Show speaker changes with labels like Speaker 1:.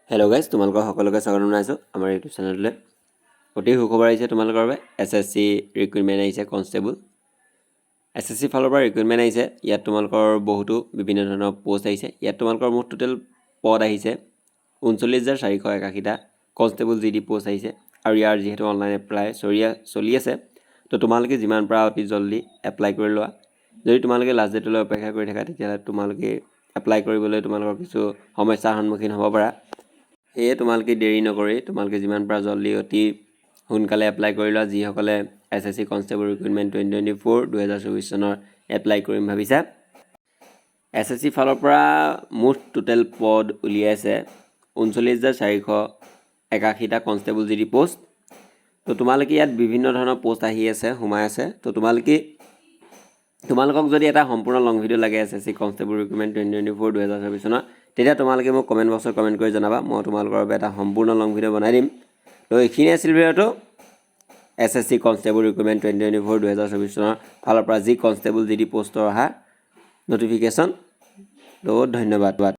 Speaker 1: Hello' guys, তোমালোকৰ সকলোকে স্বাগতম জনাইছোঁ আমাৰ ইউটিউব চেনেললৈ। অতি সুখবৰ আহিছে তোমালোকৰ বাবে। SSC ৰিক্ৰুইটমেণ্ট আহিছে কনষ্টেবল। SSC ফালৰ পৰা ৰিক্ৰুইটমেণ্ট আহিছে। ইয়াত তোমালোকৰ বহুতো বিভিন্ন ধৰণৰ পষ্ট আহিছে। ইয়াত তোমালোকৰ মুঠ টোটেল পদ আহিছে 39,481টা কনষ্টেবল GD পষ্ট আহিছে। আৰু ইয়াৰ যিহেতু অনলাইন এপ্লাই চলি আছে, তো তোমালোকে যিমান পাৰা অতি জল্দি এপ্লাই কৰি লোৱা। যদি তোমালোকে লাষ্ট ডেটলৈ অপেক্ষা কৰি থাকা, তেতিয়াহ'লে তোমালোকে এপ্লাই কৰিবলৈ তোমালোকৰ কিছু সমস্যাৰ সন্মুখীন হ'ব পাৰা। সেয়ে তোমালোকে দেৰি নকৰি তোমালোকে যিমান পাৰা জল্দি অতি সোনকালে এপ্লাই কৰি লোৱা। যিসকলে SSC কনষ্টেবল ৰিক্ৰুইটমেণ্ট 2024 2024 চনৰ এপ্লাই কৰিম ভাবিছা। SSC ফালৰ পৰা মুঠ টোটেল পদ উলিয়াইছে 39,481টা কনষ্টেবল GD পষ্ট। তো তোমালোকে ইয়াত বিভিন্ন ধৰণৰ পষ্ট আহি আছে, সোমাই আছে। তো তোমালোকক যদি এটা সম্পূৰ্ণ লং ভিডিঅ' লাগে SSC কনষ্টেবল ৰিক্ৰুইটমেণ্ট 2024 2024 চনৰ, তেতিয়া তোমালোকে মোক কমেণ্ট বক্সত কমেণ্ট কৰি জনাবা। মই তোমালোকৰ বাবে এটা সম্পূৰ্ণ লং ভিডিঅ' বনাই দিম। তো এইখিনি আছিল ভিডিঅ'টো SSC কনষ্টেবল ৰিক্ৰুইটমেণ্ট 2024 2024 চনৰ ফালৰ পৰা যি কনষ্টেবল GD পষ্টৰ অহা নটিফিকেশ্যন। তো ধন্যবাদ।